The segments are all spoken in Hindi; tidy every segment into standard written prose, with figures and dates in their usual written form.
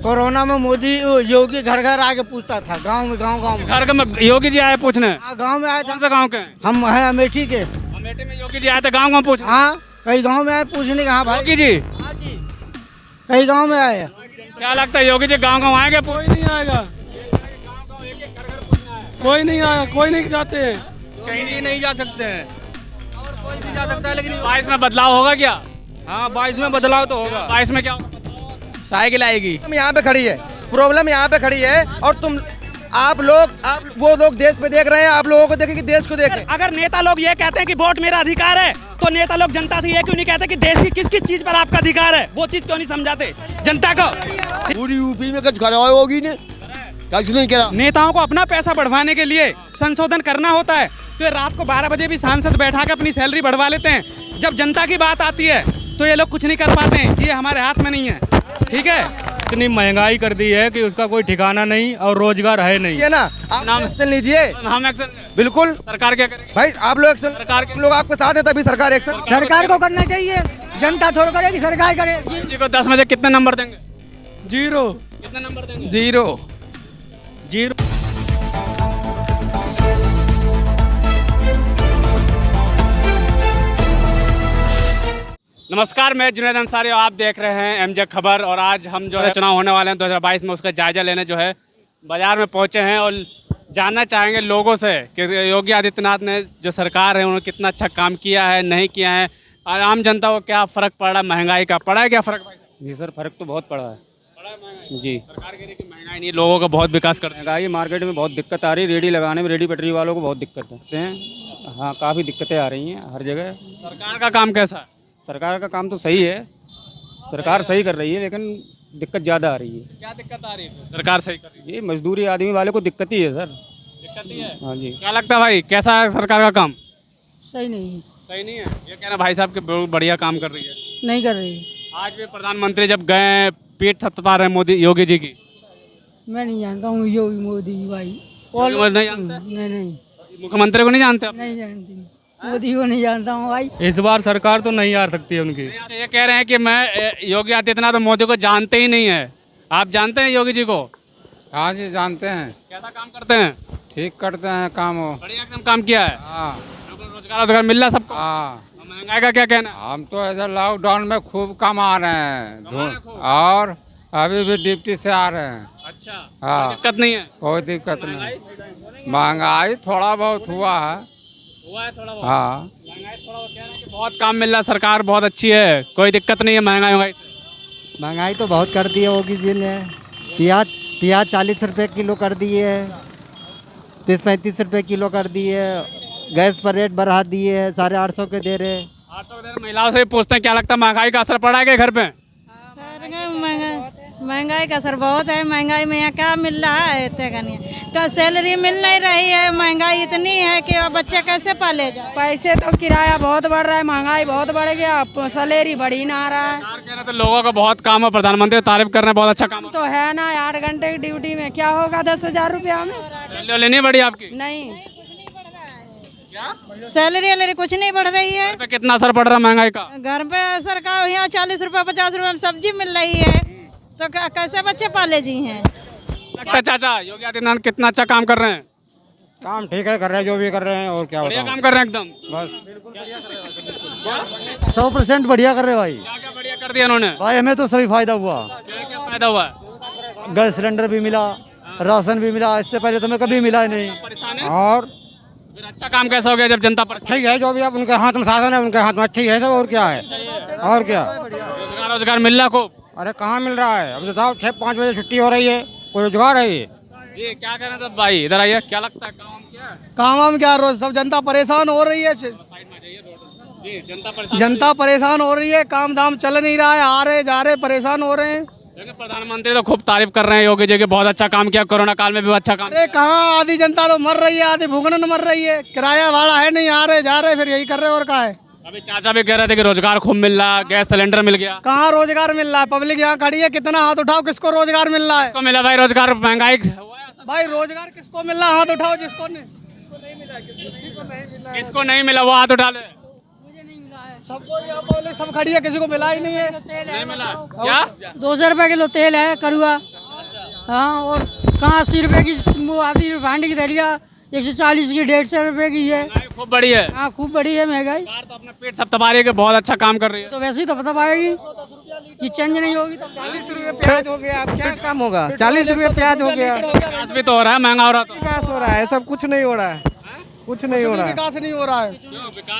कोरोना में मोदी योगी घर घर आके पूछता था, गांव में घर में योगी जी आए पूछने? गांव में आए थे। कौन सा गांव के हैं? हम हैं अमेठी के। अमेठी में योगी जी आए थे गांव पूछने? हाँ, कई गांव में आए पूछने का। हाँ भाई, योगी जी हाँ जी, कई गांव में आए। क्या लगता है योगी जी गांव आएंगे? कोई नहीं आएगा, कोई नहीं आएगा, कोई नहीं जाते हैं, कहीं नहीं जा सकते हैं और कोई भी जा सकता है, लेकिन 22 में बदलाव होगा क्या? हाँ 22 में बदलाव तो होगा। 22 में क्या होगा? साइकिल आएगी। यहाँ पे खड़ी है, प्रॉब्लम यहाँ पे खड़ी है। और आप वो लोग देश पे देख रहे हैं, आप लोगों को देखें कि देश को देखें। अगर नेता लोग ये कहते हैं कि वोट मेरा अधिकार है, तो नेता लोग जनता से ये क्यों नहीं कहते कि देश की किस किस चीज पर आपका अधिकार है? वो चीज क्यों नहीं समझाते जनता को? पूरी यूपी में कुछ कराया होगी ने, कुछ नहीं करा। नेताओं को अपना पैसा बढ़वाने के लिए संशोधन करना होता है, तो ये रात को 12 बजे भी सांसद बैठा के अपनी सैलरी बढ़वा लेते हैं। जब जनता की बात आती है तो ये लोग कुछ नहीं कर पाते हैं। ये हमारे हाथ में नहीं है, ठीक है? इतनी महंगाई कर दी है कि उसका कोई ठिकाना नहीं और रोजगार है नहीं। है ना, आप एक्शन लीजिए। हम एक्शन बिल्कुल। सरकार क्या करेगी? भाई आप लोग एक्शन, सरकार हम लोग आपके साथ है, तभी सरकार एक्शन। सरकार को करना चाहिए, जनता थोड़ा करेगी, सरकार करे। जी को 10 में से कितने नंबर देंगे? 0। कितने नंबर देंगे? 0। नमस्कार, मैं जुनैद अंसारी और आप देख रहे हैं एमजे खबर। और आज हम जो है चुनाव होने वाले हैं 2022 में, उसका जायजा लेने जो है बाजार में पहुंचे हैं और जानना चाहेंगे लोगों से कि योगी आदित्यनाथ ने जो सरकार है उन्होंने कितना अच्छा काम किया है, नहीं किया है। आम जनता को क्या फ़र्क पड़ रहा है? महंगाई का पड़ा है क्या फ़र्क भाई? जी सर, फर्क तो बहुत पड़ा है। जी, सरकार कह रही है कि महंगाई नहीं, लोगों का बहुत विकास कर महंगाई मार्केट में बहुत दिक्कत आ रही है। रेडी लगाने में रेडी पटरी वालों को बहुत दिक्कत है। हाँ, काफ़ी दिक्कतें आ रही हैं हर जगह। सरकार का काम कैसा है? सरकार का काम तो सही है, सरकार सही कर रही है, लेकिन दिक्कत ज़्यादा आ रही है। क्या दिक्कत आ रही है? सरकार सही कर रही है, ये मजदूरी आदमी वाले को दिक्कत ही है सर। दिक्कत ही है। हाँ जी। क्या लगता है भाई, कैसा है सरकार का काम? सही नहीं है, सही नहीं है। ये कहना भाई साहब के बहुत बढ़िया काम कर रही है। नहीं कर रही। आज भी प्रधानमंत्री जब गए पीठ थपथपा रहे मोदी योगी जी की। मैं नहीं जानता हूँ योगी मोदी भाई। नहीं जानते? नहीं, मुख्यमंत्री को नहीं जानते आप? नहीं जानती, मोदी को नहीं जानता हूँ भाई। इस बार सरकार तो नहीं आ सकती है उनकी। ये कह रहे हैं कि मैं योगी आदित्यनाथ और मोदी को जानते ही नहीं है। आप जानते हैं योगी जी को? हाँ जी, जानते हैं। कैसा काम करते हैं? ठीक करते हैं काम वो। बढ़िया एकदम काम किया है। हाँ रोजगार मिल रहा है सबको। हाँ। महंगाई का क्या कहना है? हम तो ऐसा लॉकडाउन में खूब कमा रहे हैं खूब। और अभी भी ड्यूटी से आ रहे हैं। अच्छा, हाँ। कोई दिक्कत नहीं है? कोई दिक्कत नहीं। महंगाई थोड़ा बहुत हुआ है। हुआ है थोड़ा बहुत। हाँ, महंगाई थोड़ा बहुत कह रहे हैं कि बहुत काम मिल रहा है, सरकार बहुत अच्छी है, कोई दिक्कत नहीं है महंगाई से। महंगाई तो बहुत कर दी है योगी जी ने। प्याज 40 रुपये किलो कर दी है, 30-35 रुपये किलो कर दी है। गैस पर रेट बढ़ा दिए है, 850 के दे रहे। 800 दे रहे। महिलाओं से पूछते हैं क्या लगता है महंगाई का असर पड़ा है क्या घर पे? महंगाई का असर बहुत है। महंगाई में यहाँ क्या मिल रहा है? इतने सैलरी मिल नहीं रही है। महंगाई इतनी है कि अब बच्चे कैसे पाले जाए? पैसे तो किराया बहुत बढ़ रहा है, महंगाई बहुत बढ़ गया, सैलरी बढ़ी ना रहा है। सरकार कह रहे थे लोगों का बहुत काम है, प्रधानमंत्री तारीफ कर रहे हैं, बहुत अच्छा काम है। तो है ना, 8 घंटे की ड्यूटी में क्या होगा 10,000 रुपया में? सैलरी लेनी बड़ी आपकी? नहीं, सैलरी कुछ नहीं बढ़ रही है। घर पे कितना असर पड़ रहा है महंगाई का? घर पे सरकार यहाँ 40 रुपये 50 रुपये में सब्जी मिल रही है, तो कैसे बच्चे पाले जी हैं? लगता चाचा योगी आदित्यनाथ कितना अच्छा काम कर रहे हैं? काम ठीक है, कर रहे हैं जो भी कर रहे हैं। और क्या बढ़िया काम कर रहे हैं एकदम। 100% बढ़िया कर रहे भाई। क्या क्या बढ़िया कर दिया उन्होंने? भाई हमें तो सभी फायदा हुआ। क्या क्या फायदा हुआ है? गैस सिलेंडर भी मिला, राशन भी मिला। इससे पहले तो हमें कभी मिला ही नहीं। परेशान है? और फिर अच्छा काम कैसा हो गया जब जनता पर? अच्छा ही है, जो भी अब उनके हाथ में साधन है, उनके हाथ में अच्छा ही है सब। और क्या है, और क्या। रोजगार मिल रहा खूब? अरे कहाँ मिल रहा है, अब बताओ 6-5 बजे छुट्टी हो रही है, कोई रोजगार है ये? जी क्या कह रहे थे भाई, इधर आइए। क्या लगता है काम क्या है? काम हम क्या, रोज सब जनता परेशान हो रही है। जी जनता परेशान हो रही है, काम धाम चल नहीं रहा है, आ रहे जा रहे परेशान हो रहे हैं। लेकिन प्रधानमंत्री तो खूब तारीफ कर रहे हैं योगी जी के, बहुत अच्छा काम किया, कोरोना काल में भी अच्छा काम। अरे कहाँ, आधी जनता तो मर रही है, आधी भूखन मर रही है। किराया भाड़ा है नहीं, आ रहे जा रहे, फिर यही कर रहे। और क्या है? अभी चाचा भी कह रहे थे कि रोजगार खूब मिल रहा, गैस सिलेंडर मिल गया। कहाँ रोजगार मिल रहा है? पब्लिक यहाँ खड़ी है, कितना हाथ उठाओ, किसको रोजगार मिल रहा है? किसको मिला भाई रोजगार? महंगाई भाई रोजगार किसको मिल रहा है? हाथ उठाओ जिसको नहीं। किसको नहीं मिला वो हाथ उठा ले। सबको यहाँ पब्लिक सब खड़ी है, किसी को मिला ही नहीं है। नहीं मिला क्या? 200 रुपए किलो तेल है करुआ। हाँ, और कहाँ 80 रुपये की वो आती है भांड की दलिया, 140 की 150 रुपये की है। खूब बड़ी है। हाँ, खूब बड़ी है महंगाई। सरकार तो अपना पेट थपथपा रही है कि बहुत अच्छा काम कर रही है। तो वैसे ही तो पता पाएगी, ये चेंज नहीं होगी तो 40 रुपये प्याज हो गया, अब क्या काम होगा? 40 रुपये प्याज हो गया, विकास भी तो हो रहा है, महंगा हो रहा तो। विकास हो रहा है, सब कुछ नहीं हो रहा है, कुछ नहीं हो रहा है, विकास नहीं हो रहा है,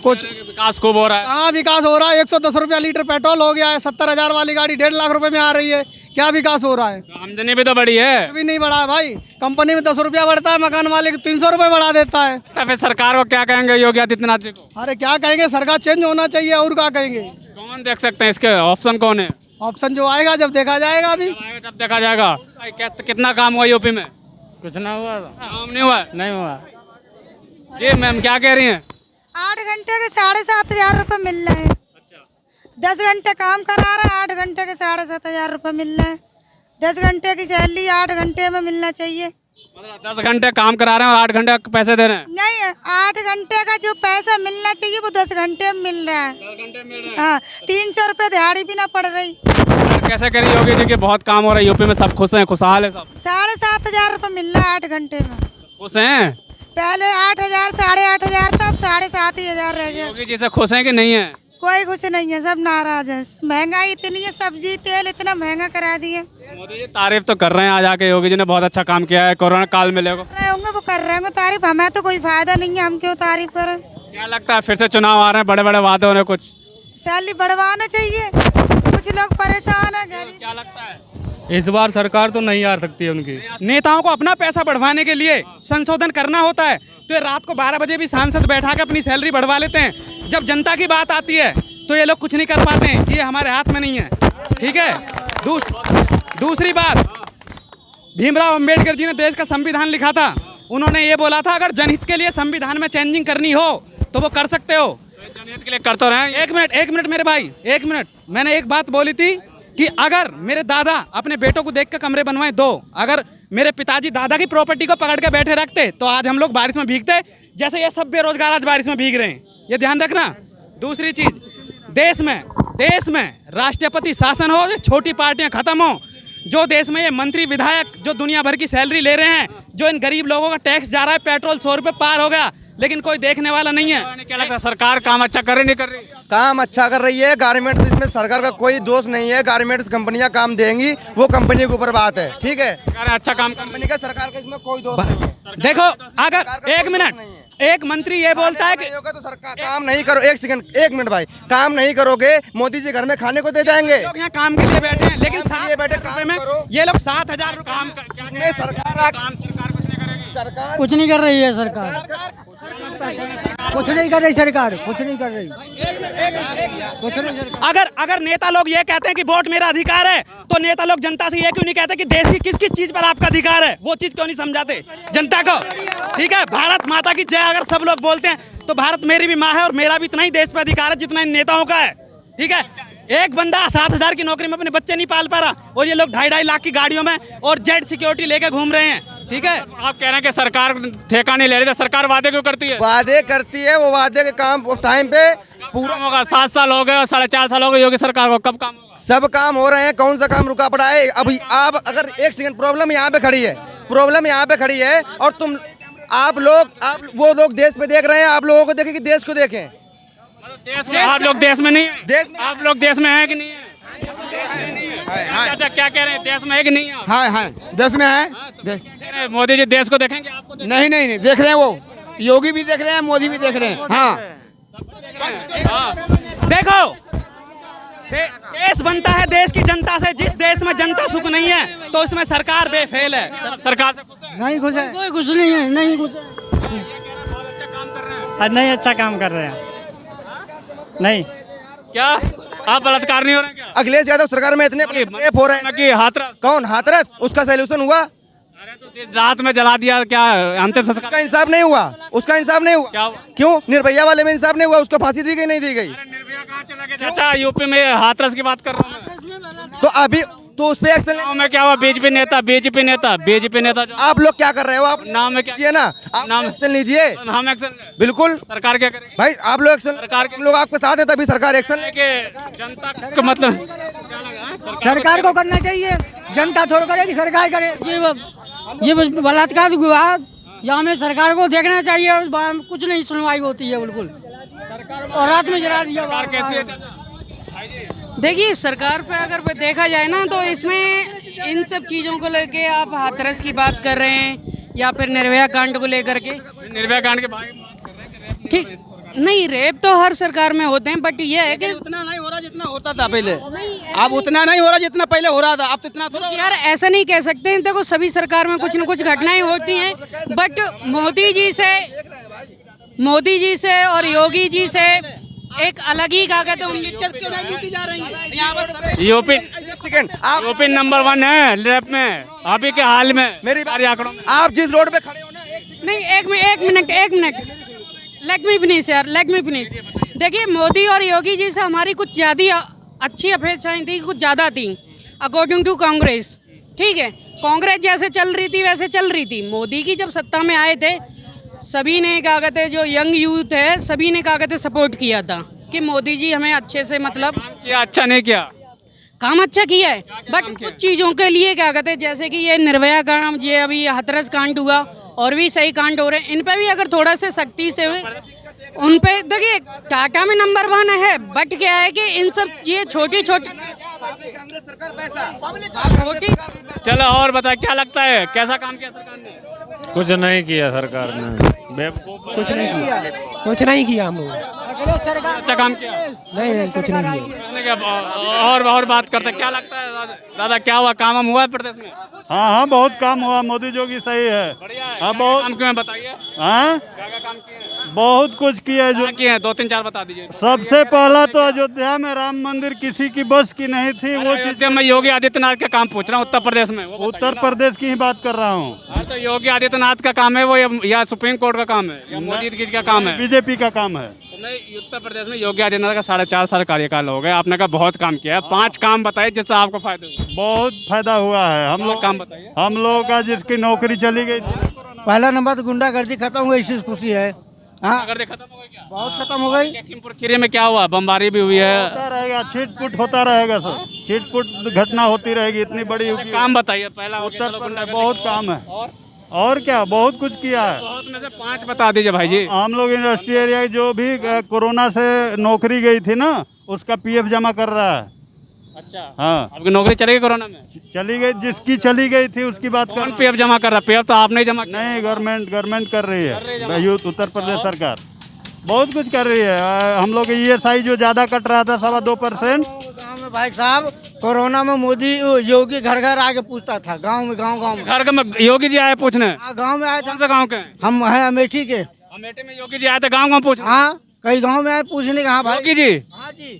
कुछ विकास खूब हो रहा है। कहाँ विकास हो रहा है? 110 रुपया लीटर पेट्रोल हो गया है, 70,000 वाली गाड़ी 1.5 लाख रुपए में आ रही है, क्या विकास हो रहा है? आमदनी भी तो बड़ी है। भी नहीं बढ़ा है भाई, कंपनी में 10 रुपया बढ़ता है, मकान मालिक 300 रुपये बढ़ा देता है। तो फिर सरकार को क्या कहेंगे योगी आदित्यनाथ जी को? अरे क्या कहेंगे, सरकार चेंज होना चाहिए, और क्या कहेंगे? कौन देख सकते हैं इसके ऑप्शन कौन है? ऑप्शन जो आएगा जब देखा जाएगा, अभी आएगा जब देखा जाएगा। कितना काम हुआ यूपी में? कुछ ना हुआ, काम नहीं हुआ। नहीं हुआ। जी मैम क्या कह रही हैं? 8 घंटे के 7,500 रुपये मिल रहे हैं। 10 घंटे काम करा रहे हैं, 8 घंटे के 7,500 रुपये मिल रहे हैं। 10 घंटे की सैलरी 8 घंटे में मिलना चाहिए। मतलब 10 घंटे काम करा रहे हैं और 8 घंटे पैसे दे रहे हैं? नहीं, 8 घंटे का जो पैसा मिलना चाहिए वो 10 घंटे में मिल रहा है। 10 घंटे मिल रहे हैं। हाँ, 300 रुपये दिहाड़ी भी ना पड़ रही। कैसे करी योगी जी कि बहुत काम हो रहा है यूपी में, सब खुश हैं, खुशहाल है सब? 7,500 रुपये मिल रहा है 8 घंटे में। खुश हैं? पहले 8,000 8,500 था, अब 7,500 रह गया। योगी जी से खुश हैं कि नहीं है? कोई खुश नहीं है, सब नाराज है। महंगाई इतनी है, सब्जी तेल इतना महंगा करा दिए। मोदी जी तारीफ तो कर रहे हैं आज आके, योगी जी ने बहुत अच्छा काम किया है कोरोना काल में। लोग रहे होंगे वो कर रहे होंगे तारीफ, हमें तो कोई फायदा नहीं है, हम क्यों तारीफ करें? क्या लगता है फिर से चुनाव आ रहे हैं, बड़े बड़े वादे हो रहे हैं, कुछ सैलरी बढ़वाना चाहिए, कुछ लोग परेशान है गरीब। क्या लगता है? इस बार सरकार तो नहीं आ सकती है उनकी। नेताओं को अपना पैसा बढ़वाने के लिए संशोधन करना होता है, तो ये रात को 12 बजे भी सांसद बैठा के अपनी सैलरी बढ़वा लेते हैं। जब जनता की बात आती है तो ये लोग कुछ नहीं कर पाते हैं, ये हमारे हाथ में नहीं है। ठीक है, दूसरी बात, भीमराव अंबेडकर जी ने देश का संविधान लिखा था। उन्होंने ये बोला था अगर जनहित के लिए संविधान में चेंजिंग करनी हो तो वो कर सकते हो। जनहित के लिए कर तो रहे हैं। एक मिनट मेरे भाई, 1 मिनट। मैंने एक बात बोली थी कि अगर मेरे दादा अपने बेटों को देख के कमरे बनवाए 2, अगर मेरे पिताजी दादा की प्रॉपर्टी को पकड़ के बैठे रखते तो आज हम लोग बारिश में भीगते, जैसे ये सब बेरोजगार आज बारिश में भीग रहे हैं। ये ध्यान रखना। दूसरी चीज, देश में राष्ट्रपति शासन हो, छोटी पार्टियां खत्म हो। जो देश में ये मंत्री विधायक जो दुनिया भर की सैलरी ले रहे हैं, जो इन गरीब लोगों का टैक्स जा रहा है, पेट्रोल 100 रुपये पार हो गया, लेकिन कोई देखने वाला नहीं है। क्या लगता है सरकार काम अच्छा कर रही नहीं कर रही? काम अच्छा कर रही है। गारमेंट्स, इसमें सरकार का कोई दोष नहीं है। गारमेंट्स कंपनियां काम देंगी, वो कंपनी के ऊपर बात है। ठीक है, अच्छा काम कंपनी का, सरकार का इसमें कोई दोष नहीं है। देखो, अगर 1 मिनट, एक मंत्री ये बोलता है कि तो सरकार काम नहीं करो, 1 मिनट भाई, काम नहीं करोगे मोदी जी घर में खाने को दे जाएंगे। लोग यहाँ काम के लिए बैठे हैं, लेकिन 7,000 बैठे रुपए में ये लोग 7,000 रुपए सरकार कुछ नहीं कर रही है सरकार। कुछ नहीं कर रही सरकार, कुछ नहीं कर रही, कुछ नहीं। अगर नेता लोग ये कहते हैं कि वोट मेरा अधिकार है, तो नेता लोग जनता से ये क्यों नहीं कहते कि देश की किस किस चीज पर आपका अधिकार है? वो चीज क्यों नहीं समझाते जनता को? ठीक है, भारत माता की जय अगर सब लोग बोलते हैं तो भारत मेरी भी माँ है और मेरा भी इतना ही देश पर अधिकार है जितना इन नेताओं का है। ठीक है, एक बंदा 7,000 की नौकरी में अपने बच्चे नहीं पाल पा रहा और ये लोग 2.5 लाख की गाड़ियों में और जेड सिक्योरिटी लेके घूम रहे हैं। ठीक है, आप कह रहे हैं कि सरकार ठेका नहीं ले रही, तो सरकार वादे क्यों करती है? वादे करती है, वो वादे के काम टाइम पे पूरा होगा। 7 साल हो गए और 4.5 साल हो गए योगी सरकार को, कब काम होगा? सब काम हो रहे हैं, कौन सा काम रुका पड़ा है? अभी आप अगर 1 सेकंड, प्रॉब्लम यहाँ पे खड़ी है, प्रॉब्लम यहाँ पे खड़ी है, और आप वो लोग देश में देख रहे हैं, आप लोगों को देखें कि देश को देखें। देश में आप लोग देश में नहीं है? देश में आप लोग देश में हैं कि नहीं है? अच्छा, क्या कह रहे हैं, देश में है कि नहीं है? हाँ देश में है। मोदी जी देश को देखेंगे, आपको नहीं देख रहे हैं, वो योगी भी देख रहे हैं, मोदी भी देख रहे हैं। हाँ, देखो, देश बनता है देश की जनता से। जिस देश में जनता सुख नहीं है तो उसमें सरकार बेफेल है। सरकार से खुश है? नहीं खुश है, कोई कुछ नहीं है, नहीं कुछ है। नहीं अच्छा काम कर रहे हैं। नहीं, क्या आप बलात्कार नहीं हो रहे हैं क्या? अखिलेश यादव सरकार में इतने रेप हो रहे हैं कि हाथरस? कौन हाथरस? उसका सॉल्यूशन हुआ? अरे तो रात में जला दिया, क्या अंतिम संस्कार? उसका इंसाफ नहीं हुआ, उसका इंसाफ नहीं हुआ। क्या हुआ? क्यों? निर्भया वाले में इंसाफ नहीं हुआ, उसको फांसी दी गई नहीं दी गई? निर्भया कहाँ चला गया? अच्छा, यूपी में हाथरस की बात कर रहा हूँ मैं। तो अभी तो उस पे एक्शन गाँव में क्या हुआ? बीजेपी नेता जो आप लोग क्या कर रहे हो? आप नाम में क्या लीजिए ना, आप नाम एक्शन लीजिए। हम एक्शन बिल्कुल, सरकार क्या करेगी? भाई आप लोग एक्शन, सरकार के- हम लोग आपके साथ हैं, तभी सरकार एक्शन कि जनता का मतलब क्या लगा है? सरकार को करना चाहिए, जनता थोड़ा करेगी, सरकार करे। ये बलात्कार हुआ, यहाँ में सरकार को देखना चाहिए, और कुछ नहीं सुनवाई होती है बिल्कुल। और रात में जला दिया। सरकार कैसी है? देखिए, सरकार पे अगर देखा जाए ना, तो इसमें इन सब चीज़ों को लेके आप हाथरस की बात कर रहे हैं, या फिर निर्भया कांड को लेकर के। निर्भया कांड के बारे में बात कर रहे हैं कि ठीक नहीं, रेप तो हर सरकार में होते हैं, बट ये है कि उतना नहीं हो रहा जितना होता था पहले। अब उतना नहीं हो रहा जितना पहले हो रहा था। अब तो इतना थोड़ा यार ऐसा नहीं कह सकते हैं। देखो, सभी सरकार में कुछ न कुछ घटनाएं होती हैं, बट मोदी जी से और योगी जी से एक अलग ही क्या कहते हैं, यूपी नंबर 1 है रेप में अभी के हाल में। मेरी सारे आंकड़ों में आप जिस रोड पे खड़े हो ना, नहीं, एक मिनट लेट मी फिनिश यार, लेट मी फिनिश। देखिए, मोदी और योगी जी से हमारी कुछ ज़्यादा अच्छी अपेक्षाएं थी, कुछ ज़्यादा थी अकॉर्डिंग टू कांग्रेस। ठीक है, कांग्रेस जैसे चल रही थी वैसे चल रही थी। मोदी की जब सत्ता में आए थे, सभी ने क्या कहते, जो यंग यूथ है, सभी ने क्या कहते सपोर्ट किया था कि मोदी जी हमें अच्छे से, मतलब किया, अच्छा नहीं किया, काम अच्छा किया है, बट कुछ चीज़ों के लिए क्या कहते हैं, जैसे कि ये निर्भया कांड, ये अभी हाथरस कांड हुआ, और भी सही कांड हो रहे हैं, इन पे भी अगर थोड़ा से सख्ती से उन पे, देखिए टाटा में नंबर 1 है, बट क्या है कि इन सब ये छोटी चलो और बता, क्या लगता है कैसा काम किया सरकार ने? कुछ नहीं किया सरकार ने, कुछ नहीं किया हम लोग। अच्छा काम किया नहीं, कुछ नहीं किया। और बात करते, क्या लगता है दादा, क्या हुआ, काम हुआ है प्रदेश में? हाँ, बहुत काम हुआ, मोदी जोगी सही है। बढ़िया है। हाँ, बहुत काम क्यों बताइए, हाँ, क्या काम किए हैं? बहुत कुछ किया है। जो किए हैं 2-3-4 बता दीजिए। सबसे पहला तो अयोध्या में राम मंदिर किसी की बस की नहीं थी, वो चीज मैं योगी आदित्यनाथ का काम पूछ रहा हूँ, उत्तर प्रदेश में। उत्तर प्रदेश की ही बात कर रहा हूँ। तो योगी आदित्यनाथ का काम है वो, या सुप्रीम कोर्ट का काम है, या मोदी जी का काम है? बीजेपी का काम है। उत्तर प्रदेश में योगी आदित्यनाथ का 4.5 साल कार्यकाल हो गया, आपने कहा बहुत काम किया है, 5 काम बताइए जिससे आपको फायदा हुआ। बहुत फायदा हुआ है। हम लोग काम बताइए। हम लोगों का जिसकी नौकरी चली गई थी, पहला नंबर तो गुंडागर्दी खत्म हुई, इससे खुशी है। हाँ, अगर खत्म हो गई क्या? बहुत खत्म हो गई। लखीमपुर खीरी में क्या हुआ, बमबारी भी हुई है। होता रहेगा, छिटपुट होता रहेगा सर, छिटपुट घटना होती रहेगी। इतनी बड़ी काम बताइए पहला। उत्तर प्रदेश बहुत काम है। और क्या, बहुत कुछ किया है। बहुत में से 5 बता दीजिए भाई जी। हम लोग इंडस्ट्री एरिया जो भी कोरोना से नौकरी गई थी ना, उसका पीएफ जमा कर रहा है। अच्छा, हाँ, आपकी नौकरी चली गई कोरोना में? चली गई, जिसकी चली गई थी उसकी बात कर। कौन पीएफ जमा कर रहा है? पीएफ तो आपने जमा किया। नहीं, गवर्नमेंट कर रही है, यूथ उत्तर प्रदेश सरकार बहुत कुछ कर रही है। हम लोग ESI जो ज़्यादा कट रहा था 2.25%। गाँव में भाई साहब, कोरोना में मोदी योगी घर घर आके पूछता था, गांव में घर में योगी जी आए पूछने? गांव में आए थे। कौन से गाँव के? हम हैं अमेठी के। अमेठी में योगी जी आए थे गाँव पूछने? हाँ, कई गांव में आए पूछने। हाँ भाई, योगी जी? हाँ जी,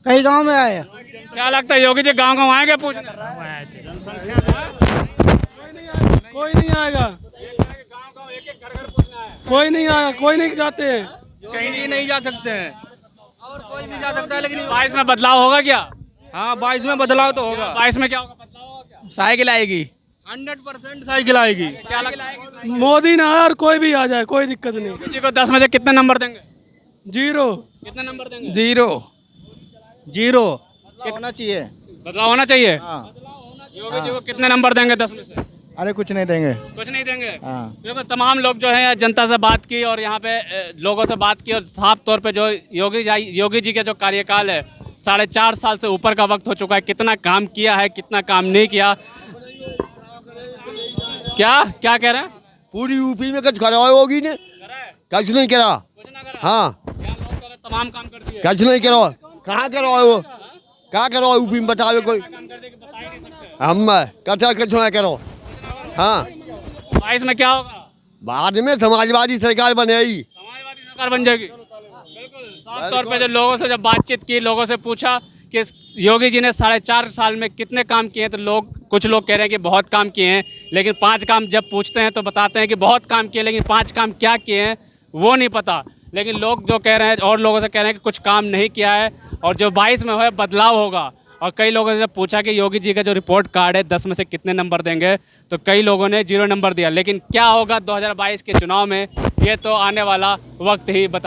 कई गांव में आए। क्या लगता है योगी जी गाँव आएंगे पूछने? कोई नहीं आएगा, कोई नहीं आएगा, कोई नहीं जाते हैं, कहीं नहीं जा सकते हैं, और कोई भी जा सकता है, लेकिन 22 में बदलाव होगा क्या? हाँ, 22 में बदलाव तो होगा। 22 में क्या होगा, बदलाव होगा क्या? साइकिल आएगी, 100% साइकिल आएगी। क्या लगता है मोदी ना और कोई भी आ जाए, कोई दिक्कत नहीं। योगी जी को 10 में से कितने नंबर देंगे? 0। कितने नंबर देंगे? 0 होना चाहिए। बदलाव होना चाहिए। योगी जी को कितने नंबर देंगे 10 में से? अरे कुछ नहीं देंगे। कुछ नहीं देंगे। देखो, तमाम लोग जो है जनता से बात की और यहाँ पे लोगों से बात की, और साफ तौर पे जो योगी जी का जो कार्यकाल है 4.5 साल से ऊपर का वक्त हो चुका है, कितना काम किया है, कितना काम नहीं किया। क्या कह रहे हैं? पूरी यूपी में कुछ करा होगी ने, कुछ नहीं करा। हाँ, तमाम काम कर दिए, कुछ नहीं करा। कहाँ करा वो, क्या करो यूपी में बताओ कोई। हम कथा कुछ नहीं करो। हाँ, 22 में क्या होगा? बाद में समाजवादी सरकार बनेगी। समाजवादी सरकार बन जाएगी, बिल्कुल। साफ तौर पे जो लोगों से जब बातचीत की, लोगों से पूछा कि योगी जी ने 4.5 साल में कितने काम किए, तो कुछ लोग कह रहे हैं कि बहुत काम किए हैं, लेकिन 5 काम जब पूछते हैं तो बताते हैं कि बहुत काम किए, लेकिन 5 काम क्या किए हैं वो नहीं पता। लेकिन लोग जो कह रहे हैं, और लोगों से कह रहे हैं कि कुछ काम नहीं किया है, और जो 22 में हुआ बदलाव होगा। और कई लोगों से जब पूछा कि योगी जी का जो रिपोर्ट कार्ड है 10 में से कितने नंबर देंगे, तो कई लोगों ने 0 नंबर दिया। लेकिन क्या होगा 2022 के चुनाव में, ये तो आने वाला वक्त ही बता